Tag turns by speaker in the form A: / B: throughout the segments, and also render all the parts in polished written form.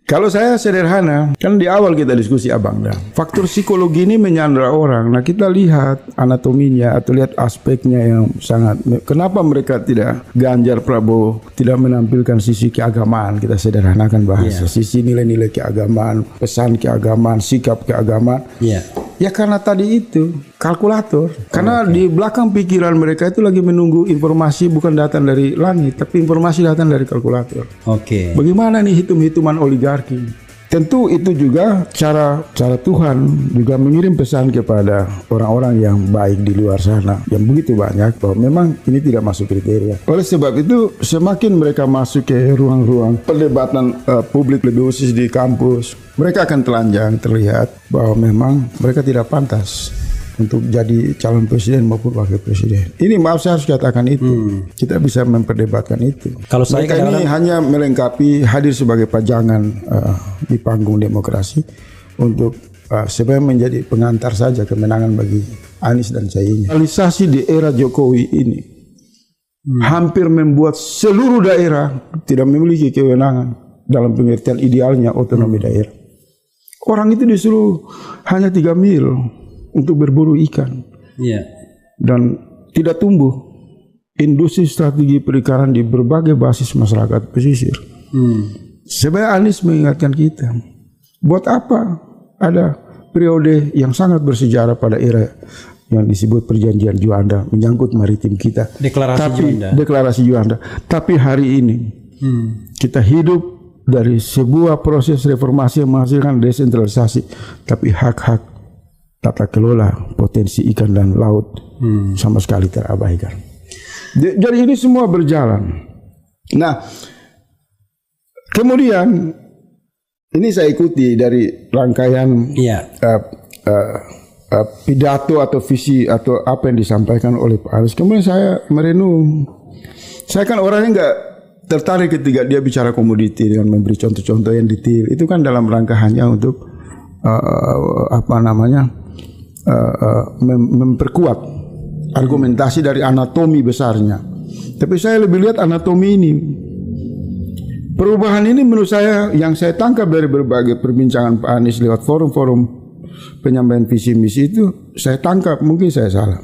A: Kalau saya sederhana, kan di awal kita diskusi Abang dah. Faktor psikologi ini menyandra orang. Nah kita lihat anatominya atau lihat aspeknya yang sangat. Kenapa mereka tidak Ganjar Prabowo tidak menampilkan sisi keagamaan? Kita sederhanakan bahasa. Sisi nilai-nilai keagamaan, pesan keagamaan, sikap keagamaan. Ya karena tadi itu kalkulator. Karena di belakang pikiran mereka itu lagi menunggu informasi bukan datang dari langit, tapi informasi datang dari kalkulator. Bagaimana nih hitung-hitungan oligarki? Tentu itu juga cara Tuhan juga mengirim pesan kepada orang-orang yang baik di luar sana yang begitu banyak bahwa memang ini tidak masuk kriteria. Oleh sebab itu semakin mereka masuk ke ruang-ruang perdebatan publik lebih khusus di kampus, mereka akan telanjang terlihat bahwa memang mereka tidak pantas untuk jadi calon presiden maupun wakil presiden. Ini maaf saya harus katakan itu. Kita bisa memperdebatkan itu.
B: Kalau saya
A: ini hanya melengkapi hadir sebagai pajangan di panggung demokrasi untuk sebenarnya menjadi pengantar saja kemenangan bagi Anies dan Caimin. Realisasi di era Jokowi ini hampir membuat seluruh daerah tidak memiliki kewenangan dalam pengertian idealnya otonomi daerah. Orang itu disuruh hanya 3 mil untuk berburu ikan, dan tidak tumbuh industri strategi perikanan di berbagai basis masyarakat pesisir. Sebenarnya Anies mengingatkan kita, buat apa ada periode yang sangat bersejarah pada era yang disebut perjanjian Juanda menyangkut maritim kita, deklarasi Juanda. Tapi hari ini kita hidup dari sebuah proses reformasi yang menghasilkan desentralisasi, tapi hak-hak tata kelola potensi ikan dan laut sama sekali terabaikan. Jadi ini semua berjalan. Nah, kemudian ini saya ikuti dari rangkaian pidato atau visi atau apa yang disampaikan oleh Pak Anies. Kemudian saya merenung. Saya kan orangnya nggak tertarik ketika dia bicara komoditi dengan memberi contoh-contoh yang detail. Itu kan dalam rangka hanya untuk memperkuat argumentasi dari anatomi besarnya. Tapi saya lebih lihat anatomi ini. Perubahan ini menurut saya yang saya tangkap dari berbagai perbincangan Pak Anies lewat forum-forum penyampaian visi misi itu, saya tangkap, mungkin saya salah.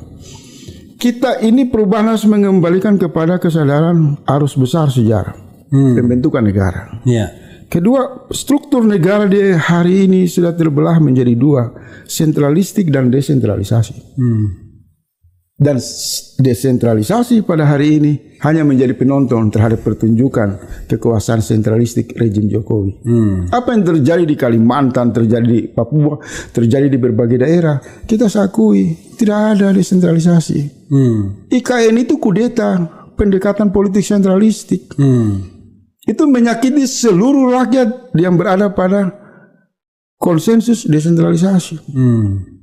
A: Kita ini perubahan harus mengembalikan kepada kesadaran arus besar sejarah pembentukan negara. Kedua, struktur negara di hari ini sudah terbelah menjadi 2, sentralistik dan desentralisasi. Dan desentralisasi pada hari ini hanya menjadi penonton terhadap pertunjukan kekuasaan sentralistik rejim Jokowi. Apa yang terjadi di Kalimantan, terjadi di Papua, terjadi di berbagai daerah, kita akui tidak ada desentralisasi. IKN itu kudeta, pendekatan politik sentralistik. Itu menyakiti seluruh rakyat yang berada pada konsensus desentralisasi.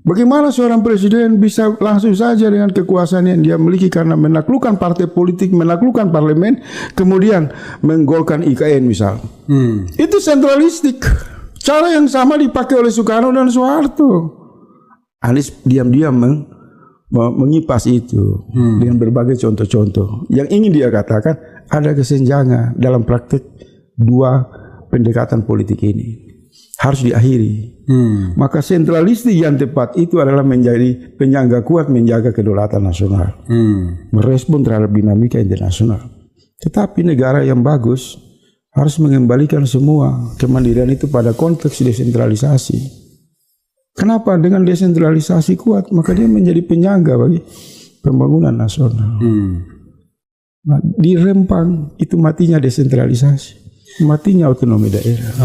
A: Bagaimana seorang presiden bisa langsung saja dengan kekuasaan yang dia miliki karena menaklukkan partai politik, menaklukkan parlemen, kemudian menggolkan IKN misal. Itu sentralistik. Cara yang sama dipakai oleh Soekarno dan Soeharto. Anies diam-diam mengipas itu dengan berbagai contoh-contoh. Yang ingin dia katakan ada kesenjangan dalam praktik 2 pendekatan politik ini. Harus diakhiri. Maka sentralistik yang tepat itu adalah menjadi penyangga kuat menjaga kedaulatan nasional. Merespon terhadap dinamika internasional. Tetapi negara yang bagus harus mengembalikan semua kemandirian itu pada konteks desentralisasi. Kenapa? Dengan desentralisasi kuat, maka dia menjadi penyangga bagi pembangunan nasional. Nah, di Rempang itu matinya desentralisasi, matinya otonomi daerah.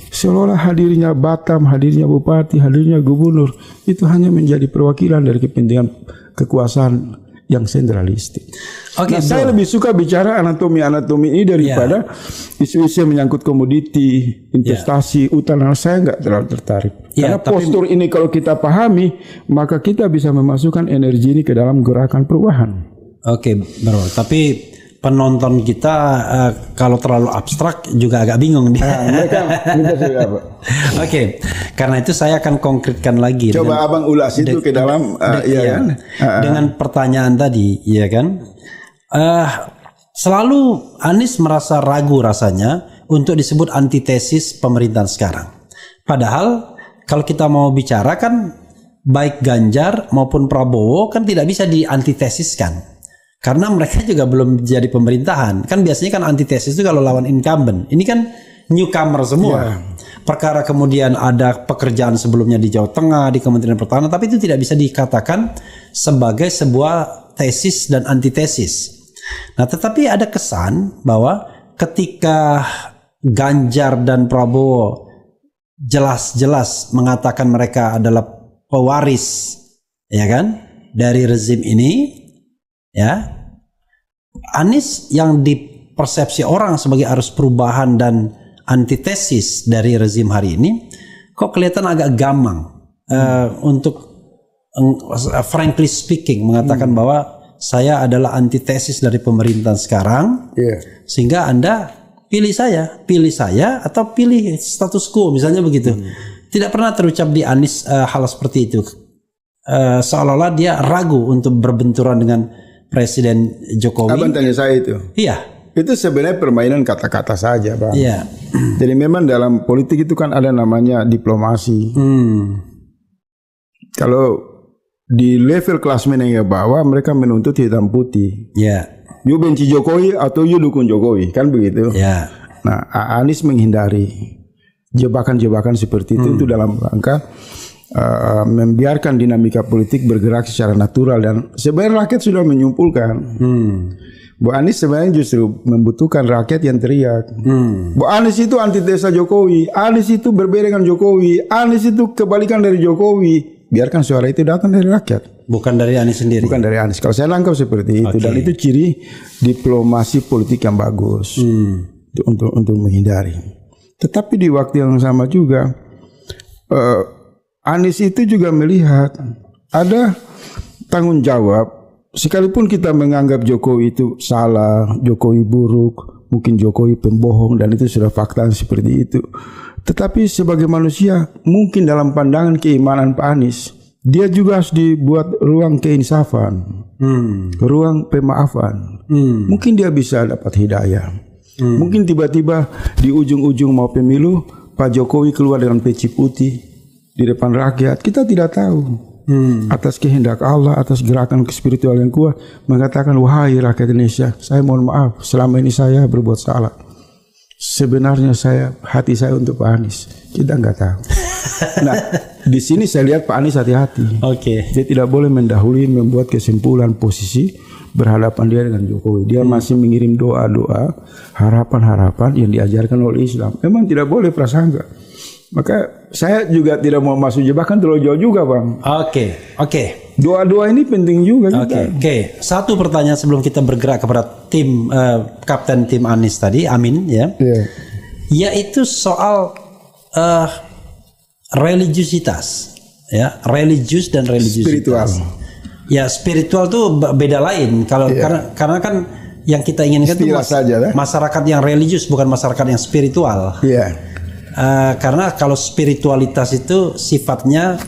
A: Seolah hadirnya Batam, hadirnya bupati, hadirnya gubernur itu hanya menjadi perwakilan dari kepentingan kekuasaan yang sentralistik. Saya lebih suka bicara anatomi ini daripada isu-isu yang menyangkut komoditi, investasi, utang. Saya nggak terlalu tertarik. Karena postur ini kalau kita pahami, maka kita bisa memasukkan energi ini ke dalam gerakan perubahan.
B: Bro. Tapi penonton kita kalau terlalu abstrak juga agak bingung dia. Karena itu saya akan konkretkan lagi.
A: Coba abang ulas itu ke dalam
B: dengan pertanyaan tadi, ya kan? Selalu Anies merasa ragu rasanya untuk disebut antitesis pemerintahan sekarang. Padahal kalau kita mau bicara kan baik Ganjar maupun Prabowo kan tidak bisa diantitesiskan. Karena mereka juga belum jadi pemerintahan. Kan biasanya kan antitesis itu kalau lawan incumbent. Ini kan newcomer semua. Perkara kemudian ada pekerjaan sebelumnya di Jawa Tengah, di Kementerian Pertahanan, tapi itu tidak bisa dikatakan sebagai sebuah tesis dan antitesis. Nah, tetapi ada kesan bahwa ketika Ganjar dan Prabowo jelas-jelas mengatakan mereka adalah pewaris, ya kan, dari rezim ini, ya, Anies yang dipersepsi orang sebagai arus perubahan dan antitesis dari rezim hari ini kok kelihatan agak gamang untuk frankly speaking mengatakan bahwa saya adalah antitesis dari pemerintahan sekarang, sehingga Anda pilih saya atau pilih status quo misalnya begitu. Tidak pernah terucap di Anies hal seperti itu, seolah-olah dia ragu untuk berbenturan dengan Presiden Jokowi.
A: Abang tanya saya itu.
B: Iya.
A: Itu sebenarnya permainan kata-kata saja, Bang.
B: Iya.
A: Jadi memang dalam politik itu kan ada namanya diplomasi. Kalau di level kelas menengah bawah mereka menuntut hitam putih.
B: Iya.
A: You benci Jokowi atau you dukung Jokowi, kan begitu.
B: Iya.
A: Nah, Anies menghindari jebakan-jebakan seperti itu dalam rangka membiarkan dinamika politik bergerak secara natural, dan sebenarnya rakyat sudah menyimpulkan. Bu Anies sebenarnya justru membutuhkan rakyat yang teriak. Bu Anies itu antitesa Jokowi, Anies itu berbeda dengan Jokowi, Anies itu kebalikan dari Jokowi. Biarkan suara itu datang dari rakyat,
B: bukan dari Anies sendiri.
A: Bukan dari Anies. Kalau saya nangkap seperti itu, dan itu ciri diplomasi politik yang bagus untuk menghindari. Tetapi di waktu yang sama juga Anies itu juga melihat ada tanggung jawab. Sekalipun kita menganggap Jokowi itu salah, Jokowi buruk, mungkin Jokowi pembohong, dan itu sudah fakta seperti itu. Tetapi sebagai manusia, mungkin dalam pandangan keimanan Pak Anies, dia juga harus dibuat ruang keinsafan, ruang pemaafan. Mungkin dia bisa dapat hidayah. Mungkin tiba-tiba di ujung-ujung mau pemilu, Pak Jokowi keluar dengan peci putih di depan rakyat. Kita tidak tahu. Atas kehendak Allah, atas gerakan spiritual yang kuat, mengatakan, wahai rakyat Indonesia, saya mohon maaf, selama ini saya berbuat salah. Sebenarnya hati saya untuk Pak Anies. Kita nggak tahu. Nah, di sini saya lihat Pak Anies hati-hati. Dia tidak boleh mendahului membuat kesimpulan posisi berhadapan dia dengan Jokowi. Dia masih mengirim doa-doa, harapan-harapan yang diajarkan oleh Islam. Memang tidak boleh prasangka. Maka saya juga tidak mau masuk jebakan terlalu jauh juga, Bang. Oke. Doa-doa ini penting juga kita.
B: Oke. Satu pertanyaan sebelum kita bergerak kepada tim kapten tim Anies tadi, Amin, ya. Yaitu soal religiusitas, ya, religius dan religiusitas. Spiritual. Ya, spiritual tuh beda lain. Kalau karena kan yang kita inginkan itu masyarakat yang religius, bukan masyarakat yang spiritual. Karena kalau spiritualitas itu sifatnya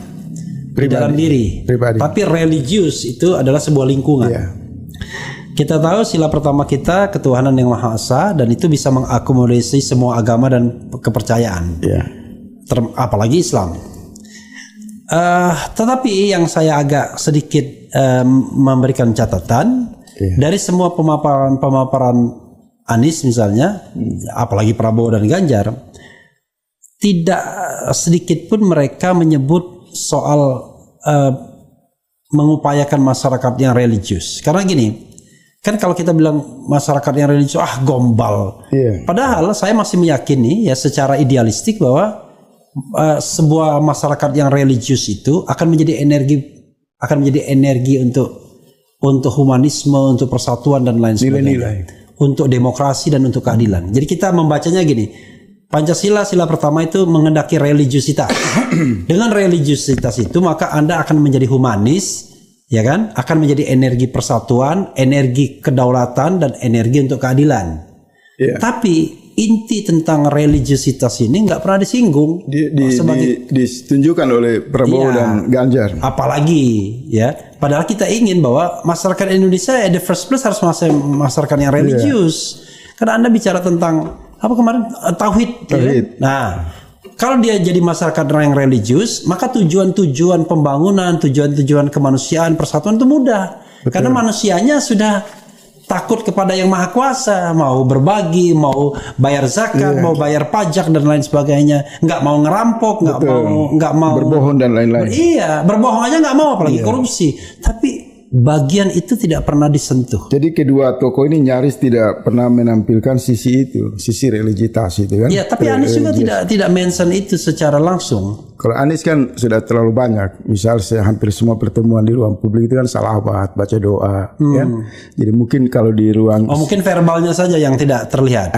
B: dalam diri, tapi religius itu adalah sebuah lingkungan. Kita tahu sila pertama kita ketuhanan yang Maha Esa, dan itu bisa mengakomodasi semua agama dan kepercayaan, apalagi Islam. Tetapi yang saya agak sedikit memberikan catatan dari semua pemaparan Anies misalnya, apalagi Prabowo dan Ganjar, tidak sedikit pun mereka menyebut soal mengupayakan masyarakat yang religius. Karena gini, kan kalau kita bilang masyarakat yang religius, gombal. Padahal saya masih meyakini ya secara idealistik bahwa sebuah masyarakat yang religius itu akan menjadi energi untuk humanisme, untuk persatuan dan lain sebagainya, untuk demokrasi dan untuk keadilan. Jadi kita membacanya gini. Pancasila, sila pertama itu mengendaki religiusitas. Dengan religiusitas itu maka Anda akan menjadi humanis, ya kan? Akan menjadi energi persatuan, energi kedaulatan, dan energi untuk keadilan. Tapi inti tentang religiusitas ini nggak pernah disinggung. Ditunjukkan oleh Prabowo dan Ganjar. Apalagi ya, padahal kita ingin bahwa masyarakat Indonesia the first place harus masyarakat yang religius. Karena Anda bicara tentang apa kemarin tauhid.
A: Tauhid.
B: Ya? Nah, kalau dia jadi masyarakat yang religius, maka tujuan-tujuan pembangunan, tujuan-tujuan kemanusiaan, persatuan itu mudah. Betul. Karena manusianya sudah takut kepada yang maha kuasa, mau berbagi, mau bayar zakat, mau bayar pajak dan lain sebagainya, nggak mau ngerampok, nggak mau
A: berbohong dan lain-lain.
B: Iya, berbohong aja nggak mau, apalagi korupsi. Tapi bagian itu tidak pernah disentuh.
A: Jadi kedua tokoh ini nyaris tidak pernah menampilkan sisi itu, sisi religitas itu kan.
B: Iya, tapi Anies juga tidak mention itu secara langsung.
A: Kalau Anies kan sudah terlalu banyak. Misal hampir semua pertemuan di ruang publik itu kan salawat, baca doa, ya. Jadi mungkin kalau di ruang
B: mungkin verbalnya saja yang tidak terlihat.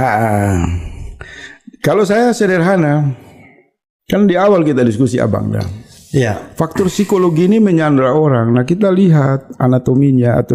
A: Kalau saya sederhana, kan di awal kita diskusi Abang dah.
B: Iya.
A: Faktor psikologi ini menyandra orang. Nah, kita lihat anatominya atau